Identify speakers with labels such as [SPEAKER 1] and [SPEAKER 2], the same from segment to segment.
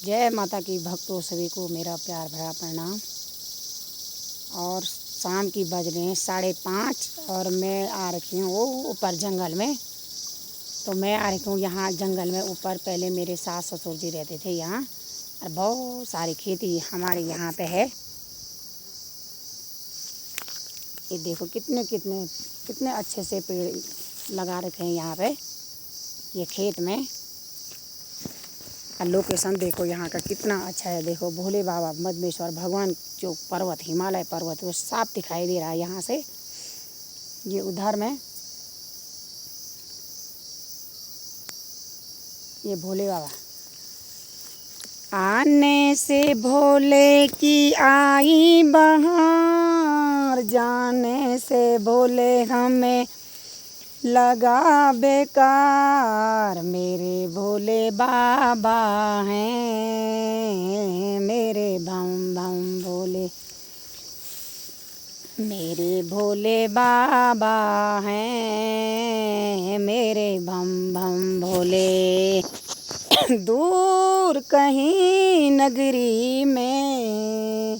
[SPEAKER 1] जय माता की भक्तों सभी को मेरा प्यार भरा प्रणाम। और शाम की बज रहे हैं 5:30 और मैं आ रखी हूँ वो ऊपर जंगल में। तो मैं आ रखी हूँ यहाँ जंगल में ऊपर। पहले मेरे सास ससुर जी रहते थे यहाँ, और बहुत सारी खेती हमारे यहाँ पे है। ये देखो कितने कितने कितने अच्छे से पेड़ लगा रखे हैं यहाँ पे ये खेत में। और लोकेशन देखो यहाँ का कितना अच्छा है। देखो भोले बाबा मद्मेश्वर भगवान जो पर्वत हिमालय पर्वत वो साफ दिखाई दे रहा है यहाँ से। ये उधर में ये भोले बाबा। आने से भोले की आई बहार, जाने से भोले हमें लगा बेकार। मेरे भोले बाबा हैं, मेरे भम भम भोले, मेरे भोले बाबा हैं, मेरे भम भम भोले। दूर कहीं नगरी में,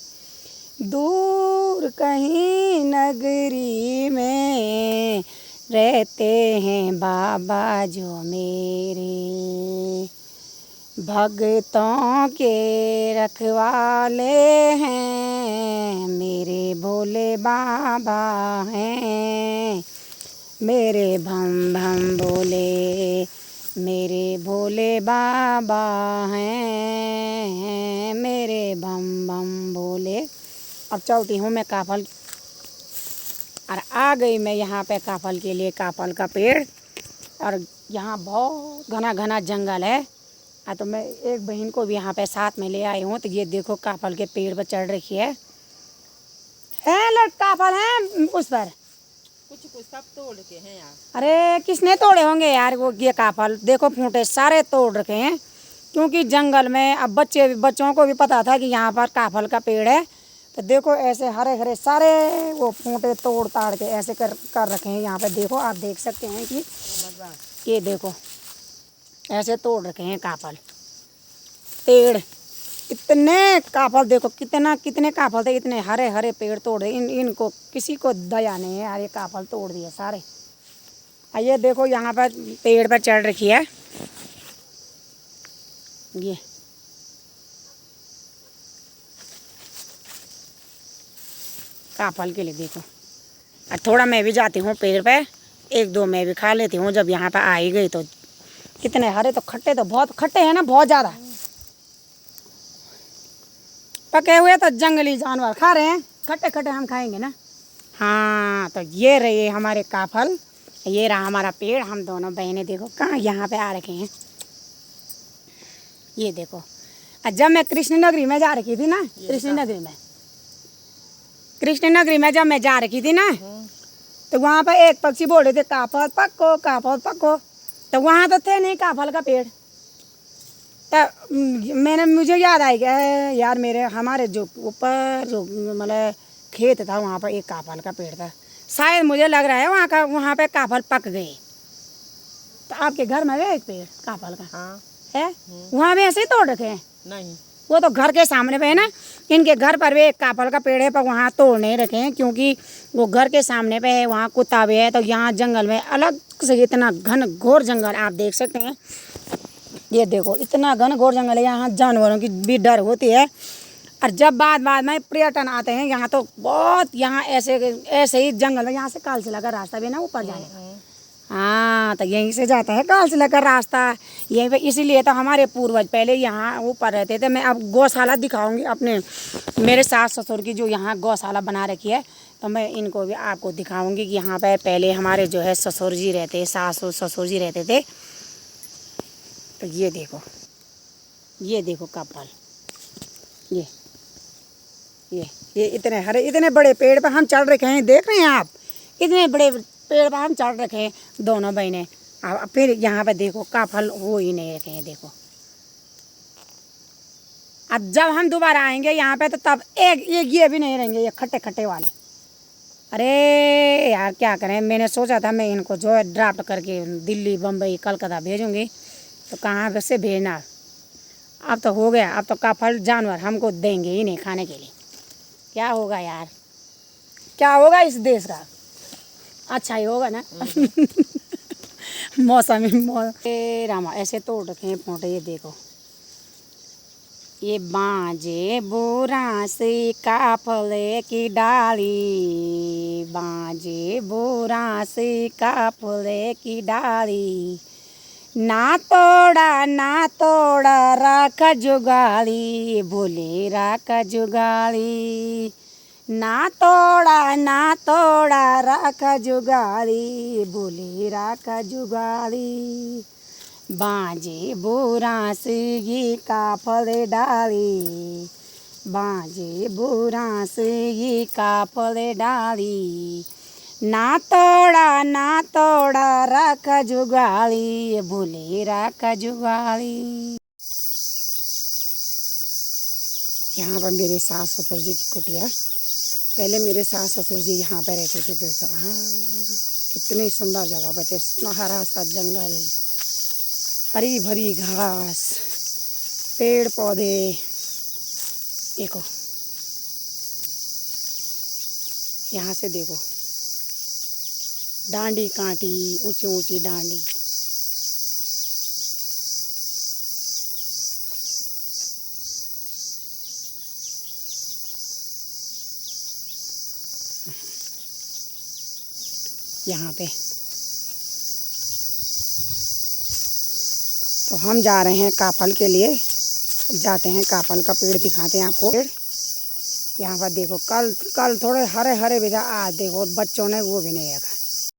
[SPEAKER 1] दूर कहीं नगरी में रहते हैं बाबा जो मेरे, भक्तों के रखवाले हैं। मेरे भोले बाबा हैं, मेरे भम भम भोले, मेरे भोले बाबा हैं, मेरे भम भम भोले। अब चलती हूँ मैं काफल, और आ गई मैं यहाँ पे काफल के लिए। काफल का पेड़, और यहाँ बहुत घना घना जंगल है। तो मैं एक बहन को भी यहाँ पे साथ में ले आई हूँ। तो ये देखो काफल के पेड़ पर चढ़ रखी है लट काफल है उस पर।
[SPEAKER 2] कुछ सब तोड़ के हैं यार।
[SPEAKER 1] अरे किसने तोड़े होंगे यार वो ये काफल। देखो फूटे सारे तोड़ रखे हैं, क्योंकि जंगल में अब बच्चों को भी पता था कि यहाँ पर काफल का पेड़ है। तो देखो ऐसे हरे हरे सारे वो फूटे तोड़ ताड़ के ऐसे कर रखे हैं यहाँ पे। देखो आप देख सकते हैं कि ये देखो ऐसे तोड़ रखे हैं काफल पेड़। इतने काफल देखो कितने काफल थे, इतने हरे हरे पेड़ तोड़ दिए। इनको किसी को दया नहीं है यार, ये काफल तोड़ दिए सारे। ये देखो यहाँ पर पेड़ पर चढ़ रखी है ये। काफल के लिए देखो। और थोड़ा मैं भी जाती हूँ पेड़ पे, एक दो मैं भी खा लेती हूँ जब यहाँ पर आ ही गई। तो कितने हरे, तो खट्टे, तो बहुत खट्टे हैं ना, बहुत ज़्यादा। पके हुए तो जंगली जानवर खा रहे हैं, खट्टे खट्टे हम खाएंगे ना। हाँ तो ये रहे हमारे काफल, ये रहा हमारा पेड़। हम दोनों बहनें देखो कहाँ यहाँ पे आ रखे हैं। ये देखो जब मैं कृष्णनगरी में जा रखी थी ना, कृष्णनगरी में जब मैं जा रखी थी ना, तो वहाँ पर एक पक्षी बोल रहे थे काफल पक्को, काफल पक्को। तो वहाँ तो थे नहीं काफल का पेड़। तो मुझे याद आ गया यार, मेरे हमारे जो ऊपर जो मतलब खेत था वहाँ पर एक काफल का पेड़ था। शायद मुझे लग रहा है वहाँ पे काफल पक गए। तो आपके घर में है एक पेड़ काफल का?
[SPEAKER 2] हाँ
[SPEAKER 1] है। वहाँ भी ऐसे ही तोड़ रखे हैं?
[SPEAKER 2] नहीं,
[SPEAKER 1] वो तो घर के सामने पे है ना। इनके घर पर भी एक काफल का पेड़ है, पर वहाँ तोड़ नहीं रखे हैं क्योंकि वो घर के सामने पे है, वहाँ कुत्ता भी है। तो यहाँ जंगल में अलग से इतना घन घोर जंगल आप देख सकते हैं। ये देखो इतना घन घोर जंगल है, यहाँ जानवरों की भी डर होती है। और जब बाद में पर्यटन आते हैं यहाँ, तो बहुत यहाँ ऐसे ही जंगल में यहाँ से कालसिला का रास्ता भी ना ऊपर जाने का। हाँ तो यहीं से जाता है कालसिला का रास्ता यहीं पे। इसीलिए तो हमारे पूर्वज पहले यहाँ ऊपर रहते थे। मैं अब गौशाला दिखाऊंगी अपने मेरे सास ससुर की जो यहाँ गौशाला बना रखी है। तो मैं इनको भी आपको दिखाऊंगी कि यहाँ पे पहले हमारे जो है ससुर जी रहते, सास ससुर जी रहते थे। तो ये देखो काफल, ये इतने हरे इतने बड़े पेड़ पर हम चढ़ रखे हैं। देख रहे हैं आप, इतने बड़े पेड़ पर हम चढ़ रखे हैं दोनों बहनें। अब फिर यहाँ पे देखो काफल हो ही नहीं रखे हैं। देखो अब जब हम दोबारा आएंगे यहाँ पे तो तब एक ये भी नहीं रहेंगे, ये खट्टे खट्टे वाले। अरे यार क्या करें, मैंने सोचा था मैं इनको जो है ड्राफ्ट करके दिल्ली बम्बई कलकत्ता भेजूँगी। तो कहाँ से भेजना। अब तो हो गया, अब तो काफल जानवर हमको देंगे ही नहीं खाने के लिए। क्या होगा यार, क्या होगा इस देश का? अच्छा ही होगा ना। मौसम ही रामा ऐसे तोड़ रखे हैं पोंटे, ये देखो। ये बांजे बोरा से काफले की डाली, बांजे बोरा से काफले की डाली, ना तोड़ा राख जुगाली, बोले राख जुगाली, ना तोड़ा राख जुगाली, बोले राख जुगाली, बांजे बोरा से ये काफले डाली, बांजे बोरा से ये काफले डाली, ना तोड़ा राख जुगाली, बोले राख जुगाली। यहाँ पर मेरे सास ससुर जी की कुटिया, पहले मेरे सास ससुर जी यहाँ पर रहते थे। तो हाँ, कितनी सुंदर जगह पर थे, हरा सा जंगल, हरी भरी घास, पेड़ पौधे। देखो यहाँ से देखो, डांडी कांटी, ऊंची ऊंची डांडी। यहाँ पे तो हम जा रहे हैं काफल के लिए, जाते हैं काफल का पेड़ दिखाते हैं आपको। यहाँ पर देखो, कल थोड़े हरे हरे भी था, आज देखो बच्चों ने वो भी नहीं रखा।